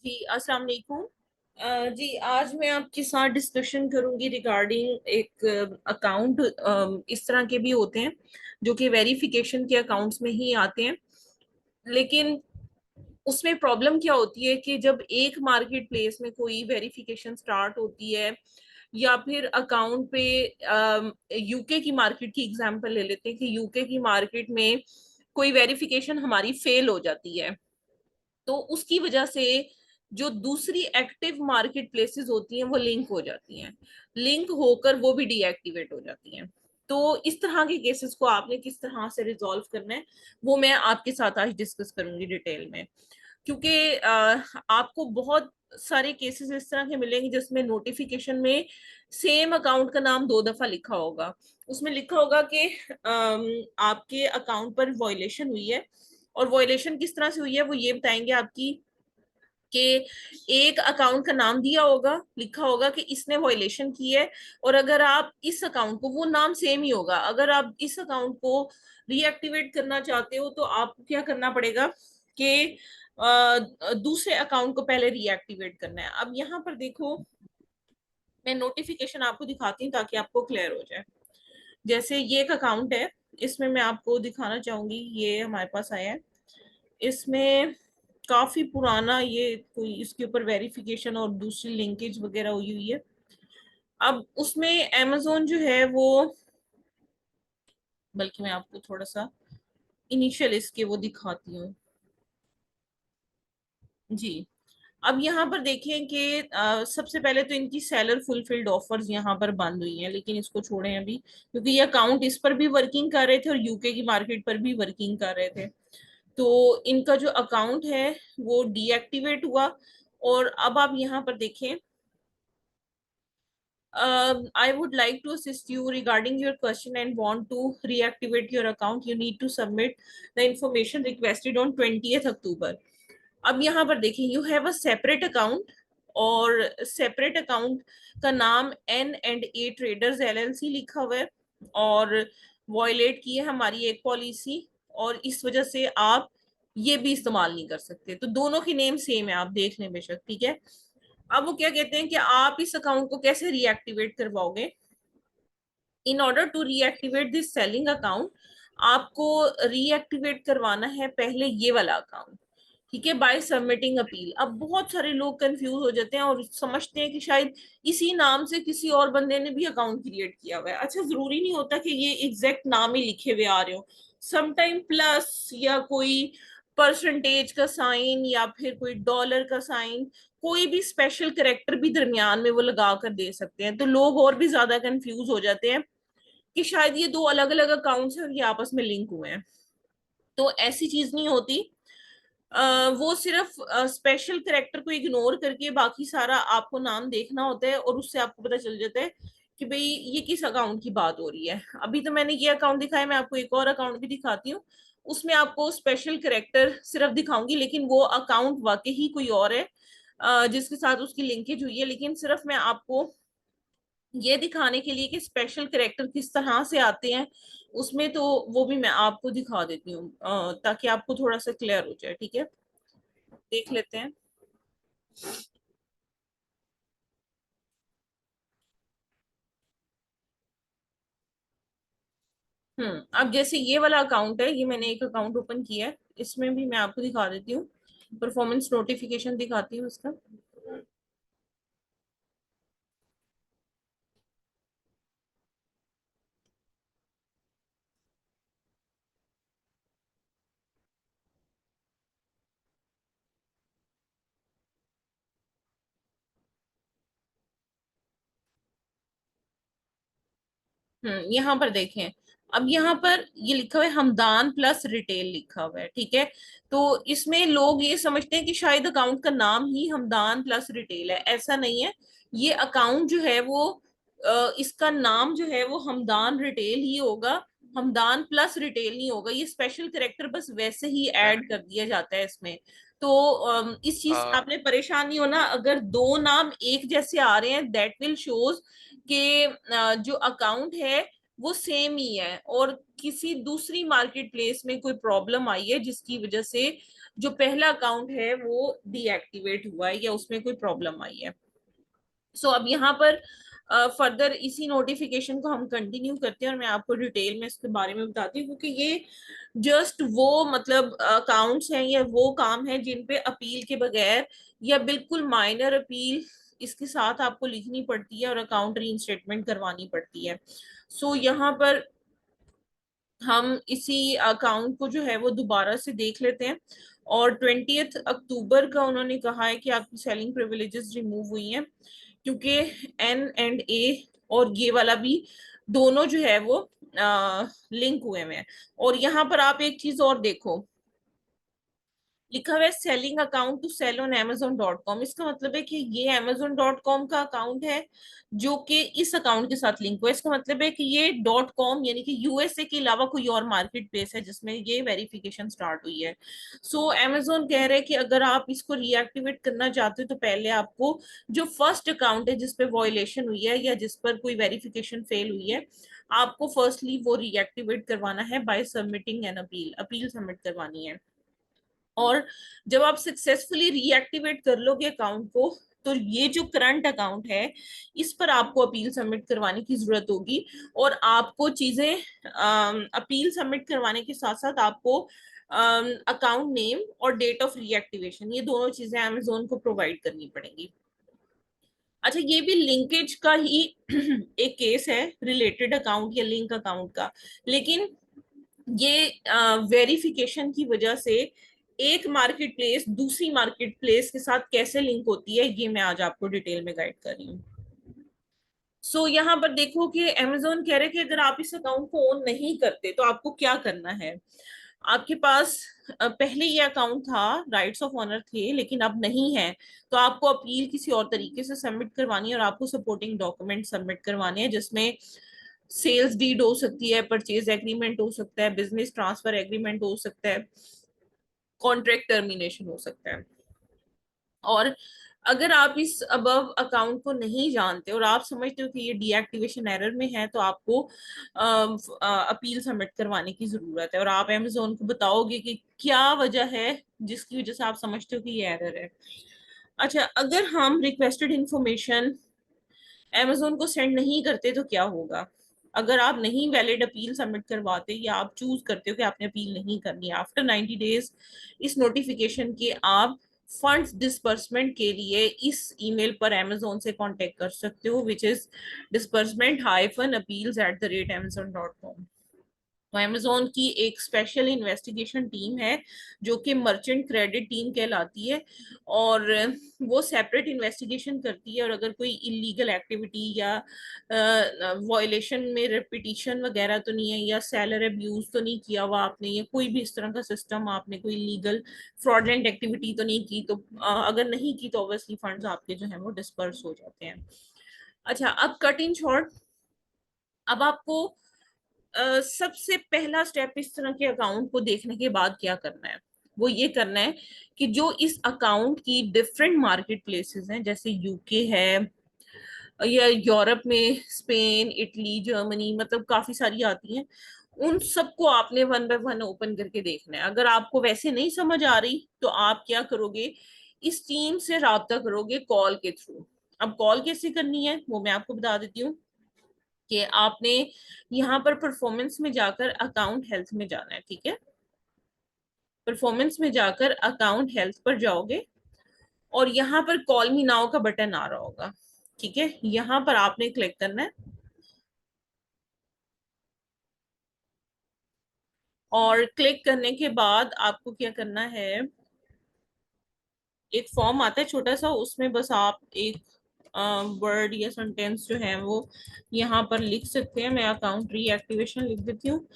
जी अस्सलाम वालेकुम। जी आज मैं आपके साथ डिस्कशन करूंगी रिगार्डिंग एक अकाउंट। इस तरह के भी होते हैं जो कि वेरिफिकेशन के अकाउंट्स में ही आते हैं, लेकिन उसमें प्रॉब्लम क्या होती है कि जब एक मार्केट प्लेस में कोई वेरिफिकेशन स्टार्ट होती है या फिर अकाउंट पे यूके की मार्केट की एग्जांपल ले लेते हैं कि यूके की मार्केट में कोई वेरिफिकेशन हमारी फेल हो जाती है, तो उसकी वजह से जो दूसरी एक्टिव मार्केट प्लेसेस होती हैं वो लिंक हो जाती हैं, लिंक होकर वो भी डीएक्टिवेट हो जाती हैं। तो इस तरह के केसेस को आपने किस तरह से रिजॉल्व करना है वो मैं आपके साथ आज डिस्कस करूंगी डिटेल में, क्योंकि आपको बहुत सारे केसेस इस तरह के मिलेंगे जिसमें नोटिफिकेशन में सेम अकाउंट का नाम दो दफा लिखा होगा। उसमें लिखा होगा कि आपके अकाउंट पर वॉयलेशन हुई है, और वॉयलेशन किस तरह से हुई है वो ये बताएंगे आपकी कि एक अकाउंट का नाम दिया होगा, लिखा होगा कि इसने वॉयलेशन की है, और अगर आप इस अकाउंट को, वो नाम सेम ही होगा, अगर आप इस अकाउंट को रीएक्टिवेट करना चाहते हो तो आपको क्या करना पड़ेगा कि दूसरे अकाउंट को पहले रीएक्टिवेट करना है। अब यहाँ पर देखो, मैं नोटिफिकेशन आपको दिखाती हूँ ताकि आपको क्लियर हो जाए। जैसे ये एक अकाउंट है, इसमें मैं आपको दिखाना चाहूंगी, ये हमारे पास आया है। इसमें काफी पुराना, ये कोई इसके ऊपर वेरिफिकेशन और दूसरी लिंकेज वगैरह हुई हुई है। अब उसमें amazon जो है वो, बल्कि मैं आपको थोड़ा सा इनिशियल इसके वो दिखाती हूँ। जी, अब यहाँ पर देखें कि सबसे पहले तो इनकी सेलर फुलफिल्ड ऑफर्स यहाँ पर बंद हुई हैं, लेकिन इसको छोड़ें अभी, क्योंकि ये अकाउंट इस पर भी वर्किंग कर रहे थे और यूके की मार्केट पर भी वर्किंग कर रहे थे। तो इनका जो अकाउंट है वो डीएक्टिवेट हुआ। और अब आप यहाँ पर देखें, I would like to assist you regarding your question and want to reactivate your account. You need to submit the information requested on 20th October. अब यहाँ पर देखिए, you have a separate account, और सेपरेट अकाउंट का नाम N&A traders LLC लिखा हुआ है, और वॉयलेट की है हमारी एक पॉलिसी, और इस वजह से आप ये भी इस्तेमाल नहीं कर सकते। तो दोनों की नेम सेम है, आप देख लें बेशक, ठीक है। अब वो क्या कहते हैं कि आप इस अकाउंट को कैसे रीएक्टिवेट करवाओगे। In order to reactivate this selling account, आपको रीएक्टिवेट करवाना है पहले ये वाला अकाउंट, ठीक है, बाय सबमिटिंग अपील। अब बहुत सारे लोग कंफ्यूज हो जाते हैं और समझते हैं कि शायद इसी नाम से किसी और बंदे ने भी अकाउंट क्रिएट किया हुआ है। अच्छा, जरूरी नहीं होता कि ये एग्जैक्ट नाम ही लिखे हुए आ रहे हो, समटाइम प्लस या कोई परसेंटेज का साइन या फिर कोई डॉलर का साइन, कोई भी स्पेशल करेक्टर भी दरमियान में वो लगा कर दे सकते हैं। तो लोग और भी ज्यादा कंफ्यूज हो जाते हैं कि शायद ये दो अलग अलग अकाउंट्स हैं और ये आपस में लिंक हुए हैं। तो ऐसी चीज नहीं होती। वो सिर्फ स्पेशल करेक्टर को इग्नोर करके बाकी सारा आपको नाम देखना होता है, और उससे आपको पता चल जाता है कि भाई ये किस अकाउंट की बात हो रही है। अभी तो मैंने ये अकाउंट दिखाया, मैं आपको एक और अकाउंट भी दिखाती हूँ। उसमें आपको स्पेशल करेक्टर सिर्फ दिखाऊंगी, लेकिन वो अकाउंट वाकई ही कोई और है जिसके साथ उसकी लिंकेज हुई है, लेकिन सिर्फ मैं आपको ये दिखाने के लिए कि स्पेशल करेक्टर किस तरह से आते हैं उसमें, तो वो भी मैं आपको दिखा देती हूँ ताकि आपको थोड़ा सा क्लियर हो जाए, ठीक है। देख लेते हैं। अब जैसे ये वाला अकाउंट है, ये मैंने एक अकाउंट ओपन किया है, इसमें भी मैं आपको दिखा देती हूँ, परफॉर्मेंस नोटिफिकेशन दिखाती हूँ इसका। यहाँ पर देखें, अब यहाँ पर ये लिखा हुआ है हमदान प्लस रिटेल लिखा हुआ है, ठीक है। तो इसमें लोग ये समझते हैं कि शायद अकाउंट का नाम ही हमदान प्लस रिटेल है, ऐसा नहीं है। ये अकाउंट जो है वो इसका नाम जो है वो हमदान रिटेल ही होगा, हमदान प्लस रिटेल नहीं होगा। ये स्पेशल करेक्टर बस वैसे ही ऐड कर दिया जाता है इसमें। तो इस चीज से आपने परेशान नहीं होना, अगर दो नाम एक जैसे आ रहे हैं दैट विल शोज कि जो अकाउंट है वो सेम ही है, और किसी दूसरी मार्केट प्लेस में कोई प्रॉब्लम आई है जिसकी वजह से जो पहला अकाउंट है वो डीएक्टिवेट हुआ है या उसमें कोई प्रॉब्लम आई है। अब यहाँ पर फर्दर इसी नोटिफिकेशन को हम कंटिन्यू करते हैं और मैं आपको डिटेल में इसके बारे में बताती हूँ, क्योंकि ये जस्ट वो मतलब अकाउंट्स हैं या वो काम है जिन पे अपील के बगैर या बिल्कुल माइनर अपील इसके साथ आपको लिखनी पड़ती है और अकाउंट रीइंस्टेटमेंट करवानी पड़ती है। यहाँ पर हम इसी अकाउंट को जो है वो दोबारा से देख लेते हैं। और 20 अक्टूबर का उन्होंने कहा है कि आपकी सेलिंग प्रिविलेजेस रिमूव हुई हैं, क्योंकि N&A और ये वाला भी दोनों जो है वो लिंक हुए हैं। और यहाँ पर आप एक चीज और देखो, लिखा हुआ है selling account to sell on Amazon.com। इसका मतलब है कि ये Amazon.com का अकाउंट है जो कि इस अकाउंट के साथ लिंक हुआ है। इसका मतलब है कि ये .com यानी कि यूएसए के अलावा कोई और मार्केट प्लेस है जिसमें ये वेरिफिकेशन स्टार्ट हुई है। Amazon कह रहे हैं कि अगर आप इसको रीएक्टिवेट करना चाहते हो तो पहले आपको जो फर्स्ट अकाउंट है जिसपे वॉयलेशन हुई है या जिस पर कोई वेरिफिकेशन फेल हुई है, आपको फर्स्टली वो रीएक्टिवेट करवाना है by submitting an appeal. Appeal submit करवानी है। और जब आप सक्सेसफुली रीएक्टिवेट कर लोगे अकाउंट को, तो ये जो करंट अकाउंट है इस पर आपको अपील सबमिट करवाने की जरूरत होगी। और आपको चीजें अपील सबमिट करवाने के साथ साथ आपको अकाउंट नेम और डेट ऑफ रीएक्टिवेशन, ये दोनों चीजें अमेजोन को प्रोवाइड करनी पड़ेंगी। अच्छा, ये भी लिंकेज का ही एक केस है, रिलेटेड अकाउंट या लिंक अकाउंट का। लेकिन ये वेरिफिकेशन की वजह से एक मार्केट प्लेस दूसरी मार्केट प्लेस के साथ कैसे लिंक होती है, ये मैं आज आपको डिटेल में गाइड कर रही हूँ। यहाँ पर देखो कि Amazon कह रहे हैं कि अगर आप इस अकाउंट को ऑन नहीं करते तो आपको क्या करना है। आपके पास पहले ये अकाउंट था, राइट्स ऑफ ऑनर थे, लेकिन अब नहीं है। तो आपको अपील किसी और तरीके से सबमिट करवानी है और आपको सपोर्टिंग डॉक्यूमेंट सबमिट करवाने हैं, जिसमें सेल्स डीड हो सकती है, परचेज एग्रीमेंट हो सकता है, बिजनेस ट्रांसफर एग्रीमेंट हो सकता है, कॉन्ट्रैक्ट टर्मिनेशन हो सकता है। और अगर आप इस अबव अकाउंट को नहीं जानते और आप समझते हो कि ये डीएक्टिवेशन एरर में है, तो आपको अपील सबमिट करवाने की जरूरत है और आप अमेजोन को बताओगे कि क्या वजह है जिसकी वजह से आप समझते हो कि ये एरर है। अच्छा, अगर हम रिक्वेस्टेड इंफॉर्मेशन अमेजोन को सेंड नहीं करते तो क्या होगा। अगर आप नहीं वैलिड अपील सबमिट करवाते या आप चूज करते हो कि आपने अपील नहीं करनी, आफ्टर 90 डेज इस नोटिफिकेशन के आप फंड्स डिस्बर्समेंट के लिए इस ईमेल पर अमेजोन से कांटेक्ट कर सकते हो, विच इज disbursement-appeals@amazon.com। तो अमेजोन की एक स्पेशल इन्वेस्टिगेशन टीम है जो कि मर्चेंट क्रेडिट टीम कहलाती है, और वो सेपरेट इन्वेस्टिगेशन करती है। और अगर कोई इलीगल एक्टिविटी या वॉयलेशन में रिपीटिशन वगैरह तो नहीं है, या सेलर अब्यूज तो नहीं किया हुआ आपने, या कोई भी इस तरह का सिस्टम आपने कोई लीगल फ्रॉडलेंट एक्टिविटी तो नहीं की, तो अगर नहीं की तो ऑब्वियसली फंड्स आपके जो है वो डिस्पर्स हो जाते हैं। अच्छा, अब कट इन शॉर्ट, अब आपको सबसे पहला स्टेप इस तरह के अकाउंट को देखने के बाद क्या करना है, वो ये करना है कि जो इस अकाउंट की डिफरेंट मार्केट प्लेसेस हैं, जैसे यूके है या यूरोप में स्पेन, इटली, जर्मनी, मतलब काफी सारी आती हैं, उन सबको आपने वन बाय वन ओपन करके देखना है। अगर आपको वैसे नहीं समझ आ रही तो आप क्या करोगे, इस टीम से राब्ता करोगे कॉल के थ्रू। अब कॉल कैसे करनी है वो मैं आपको बता देती हूँ कि आपने यहाँ पर परफॉर्मेंस में जाकर अकाउंट हेल्थ में जाना है। ठीक है, परफॉर्मेंस में जाकर अकाउंट हेल्थ पर जाओगे और यहाँ पर कॉल मी नाउ का बटन आ रहा होगा। ठीक है, यहाँ पर आपने क्लिक करना है और क्लिक करने के बाद आपको क्या करना है, एक फॉर्म आता है छोटा सा, उसमें बस आप एक वर्ड या सेंटेंस जो है वो यहाँ पर लिख सकते हैं। मैं अकाउंट रीएक्टिवेशन लिख देती हूँ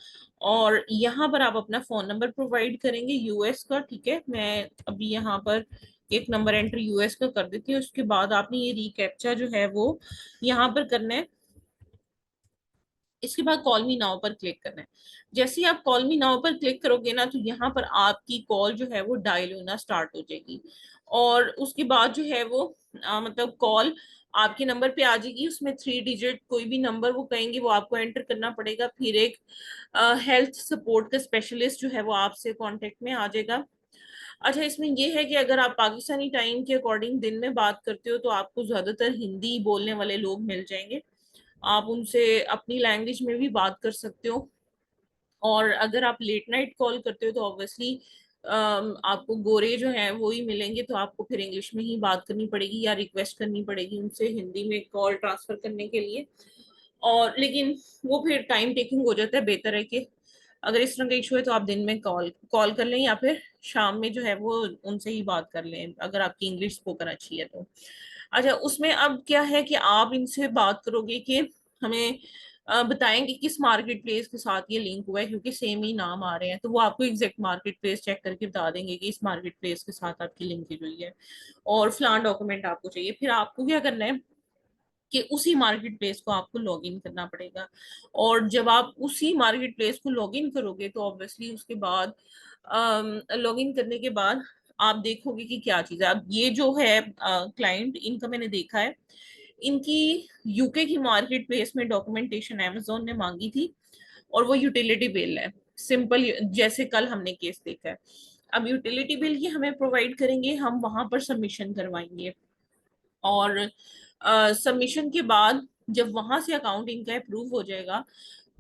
और यहाँ पर आप अपना फोन नंबर प्रोवाइड करेंगे यूएस का। ठीक है, मैं अभी यहाँ पर एक नंबर एंटर यूएस का कर देती हूँ। उसके बाद आपने ये रिकैप्चा जो है वो यहाँ पर करना है। इसके बाद कॉल मी नाउ पर क्लिक करना है। जैसे ही आप कॉल मी नाउ पर क्लिक करोगे ना, तो यहाँ पर आपकी कॉल जो है वो डायल होना स्टार्ट हो जाएगी और उसके बाद जो है वो मतलब कॉल आपके नंबर पे आ जाएगी, उसमें 3 डिजिट कोई भी नंबर वो कहेंगे वो आपको एंटर करना पड़ेगा। फिर एक हेल्थ सपोर्ट का स्पेशलिस्ट जो है वो आपसे कांटेक्ट में आ जाएगा। अच्छा, इसमें ये है कि अगर आप पाकिस्तानी टाइम के अकॉर्डिंग दिन में बात करते हो तो आपको ज्यादातर हिंदी बोलने वाले लोग मिल जाएंगे, आप उनसे अपनी लैंग्वेज में भी बात कर सकते हो। और अगर आप लेट नाइट कॉल करते हो तो ऑब्वियसली आपको गोरे जो हैं वो ही मिलेंगे, तो आपको फिर इंग्लिश में ही बात करनी पड़ेगी या रिक्वेस्ट करनी पड़ेगी उनसे हिंदी में कॉल ट्रांसफर करने के लिए। और लेकिन वो फिर टाइम टेकिंग हो जाता है, बेहतर है कि अगर इस तरह का इशू है तो आप दिन में कॉल कॉल कर लें या फिर शाम में जो है वो उनसे ही बात कर लें, अगर आपकी इंग्लिश स्पोकन अच्छी है तो। अच्छा, उसमें अब क्या है कि आप इनसे बात करोगे कि हमें बताएंगे किस मार्केट प्लेस के साथ ये लिंक हुआ है, क्योंकि सेम ही नाम आ रहे हैं, तो वो आपको एग्जैक्ट मार्केट प्लेस चेक करके बता देंगे कि इस मार्केट प्लेस के साथ आपकी लिंकेज हुई है और फलान डॉक्यूमेंट आपको चाहिए। फिर आपको क्या करना है कि उसी मार्केट प्लेस को आपको लॉग इन करना पड़ेगा। और जब आप उसी मार्केट प्लेस को लॉग इन करोगे तो ऑब्वियसली उसके बाद लॉग इन करने के बाद आप देखोगे कि क्या चीज़ है। अब ये जो है क्लाइंट, इनका मैंने देखा है, इनकी यूके की मार्केट प्लेस में डॉक्यूमेंटेशन अमेजोन ने मांगी थी और वो यूटिलिटी बिल है, सिंपल जैसे कल हमने केस देखा है। अब यूटिलिटी बिल ये हमें प्रोवाइड करेंगे, हम वहां पर सबमिशन करवाएंगे। और सबमिशन के बाद जब वहां से अकाउंट इनका अप्रूव हो जाएगा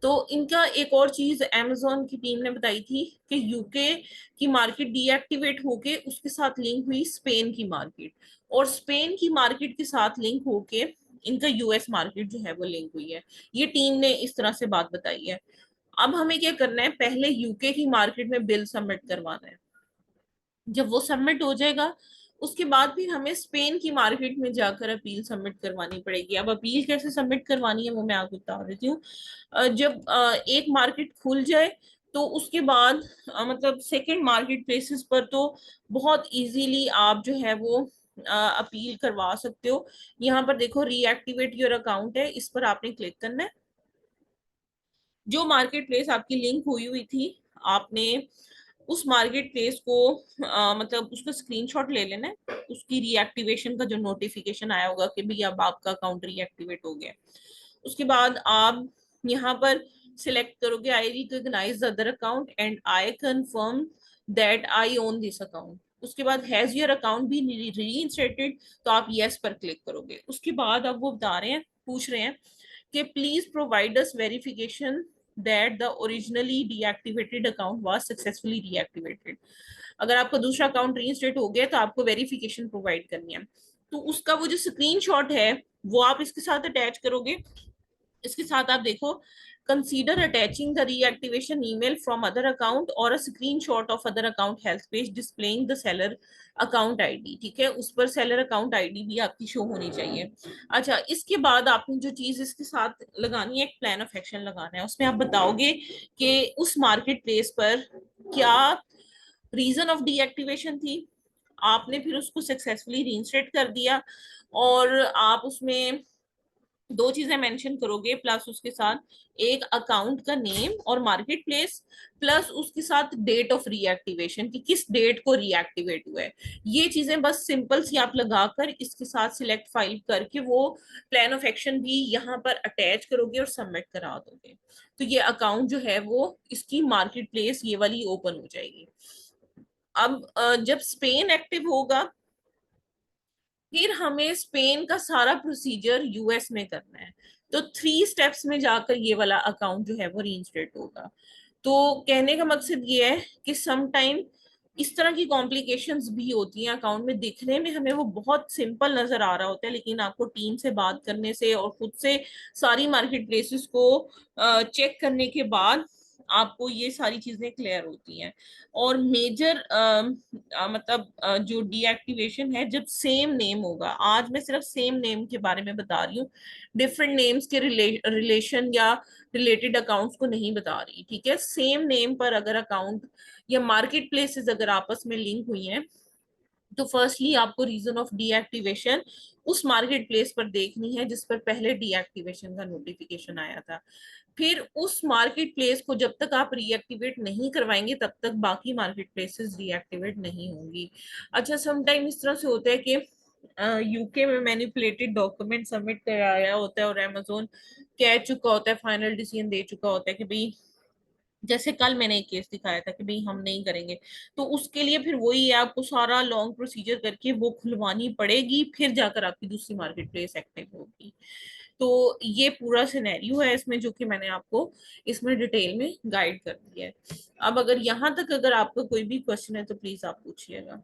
तो इनका एक और चीज अमेजोन की टीम ने बताई थी कि यूके की मार्केट डीएक्टिवेट होके उसके साथ लिंक हुई स्पेन की मार्केट, और स्पेन की मार्केट के साथ लिंक होके इनका यूएस मार्केट जो है वो लिंक हुई है। ये टीम ने इस तरह से बात बताई है। अब हमें क्या करना है, पहले यूके की मार्केट में बिल सबमिट करवाना है। जब वो सबमिट हो जाएगा उसके बाद फिर हमें स्पेन की मार्केट में जाकर अपील सबमिट करवानी पड़ेगी। अब अपील कैसे सबमिट करवानी है वो मैं आपको बता देती हूँ। जब एक मार्केट खुल जाए तो उसके बाद मतलब सेकंड मार्केट प्लेसेस पर तो बहुत इजीली आप जो है वो अपील करवा सकते हो। यहाँ पर देखो रीएक्टिवेट योर अकाउंट है, इस पर आपने क्लिक करना है। जो मार्केट प्लेस आपकी लिंक हुई हुई थी आपने उस मार्केट प्लेस को मतलब उसका स्क्रीनशॉट ले लेना है, उसकी रीएक्टिवेशन का जो नोटिफिकेशन आया होगा कि भाई अब आपका अकाउंट रीएक्टिवेट हो गया। उसके बाद आप यहाँ पर सिलेक्ट करोगे I recognize the other account and I confirm that I own this account. उसके बाद has your account be reinstated, तो आप यस पर क्लिक करोगे। उसके बाद अब वो बता रहे हैं, पूछ रहे हैं कि please provide us verification that the originally deactivated account was successfully reactivated. अगर आपका दूसरा अकाउंट रीइंस्टेट हो गया तो आपको वेरिफिकेशन प्रोवाइड करनी है। तो उसका वो जो स्क्रीनशॉट है वो आप इसके साथ अटैच करोगे। इसके साथ आप देखो, consider attaching the reactivation email from other account और a screenshot of other account health page displaying the seller account ID. ठीक है, उस पर सेलर अकाउंट आईडी भी आपकी शो होनी चाहिए। अच्छा, इसके बाद आपने जो चीज इसके साथ लगानी है, एक प्लान ऑफ एक्शन लगाना है। उसमें आप बताओगे कि उस मार्केट प्लेस पर क्या रीजन ऑफ डीएक्टिवेशन थी, आपने फिर उसको सक्सेसफुली रीइंस्टेट कर दिया, और आप उसमें दो चीजें मेंशन करोगे प्लस उसके साथ एक अकाउंट का नेम और मार्केट प्लेस, प्लस उसके साथ डेट ऑफ रीएक्टिवेशन कि किस डेट को रीएक्टिवेट हुआ है। ये चीजें बस सिंपल सी आप लगाकर इसके साथ सिलेक्ट फाइल करके वो प्लान ऑफ एक्शन भी यहाँ पर अटैच करोगे और सबमिट करा दोगे, तो ये अकाउंट जो है वो इसकी मार्केट प्लेस ये वाली ओपन हो जाएगी। अब जब स्पेन एक्टिव होगा फिर हमें स्पेन का सारा प्रोसीजर यूएस में करना है। तो 3 स्टेप्स में जाकर ये वाला अकाउंट जो है वो रीइंस्टेट होगा। तो कहने का मकसद ये है कि सम टाइम इस तरह की कॉम्प्लिकेशंस भी होती हैं अकाउंट में। दिखने में हमें वो बहुत सिंपल नजर आ रहा होता है, लेकिन आपको टीम से बात करने से और खुद से सारी मार्केट प्लेसेस को चेक करने के बाद आपको ये सारी चीजें क्लियर होती हैं। और मेजर मतलब जो डीएक्टिवेशन है जब सेम नेम होगा, आज मैं सिर्फ सेम नेम के बारे में बता रही हूँ, डिफरेंट नेम्स के रिलेशन या रिलेटेड अकाउंट्स को नहीं बता रही। ठीक है, सेम नेम पर अगर अकाउंट या मार्केट प्लेसेस अगर आपस में लिंक हुई हैं तो फर्स्टली आपको रीजन ऑफ डीएक्टिवेशन उस मार्केट प्लेस पर देखनी है जिस पर पहले डीएक्टिवेशन का नोटिफिकेशन आया था। फिर उस मार्केट प्लेस को जब तक आप रीएक्टिवेट नहीं करवाएंगे तब तक बाकी मार्केट प्लेसेस रीएक्टिवेट नहीं होंगी। अच्छा, समटाइम इस तरह से होता है कि यूके में मैनिपुलेटेड डॉक्यूमेंट सबमिट कराया होता है और अमेजोन कह चुका होता है, फाइनल डिसीजन दे चुका होता है कि भाई, जैसे कल मैंने एक केस दिखाया था कि भाई हम नहीं करेंगे, तो उसके लिए फिर वही है, आपको सारा लॉन्ग प्रोसीजर करके वो खुलवानी पड़ेगी, फिर जाकर आपकी दूसरी मार्केट प्लेस एक्टिव होगी। तो ये पूरा सिनेरियो है इसमें, जो कि मैंने आपको इसमें डिटेल में गाइड कर दिया है। अब अगर यहाँ तक अगर आपका कोई भी क्वेश्चन है तो प्लीज आप पूछिएगा।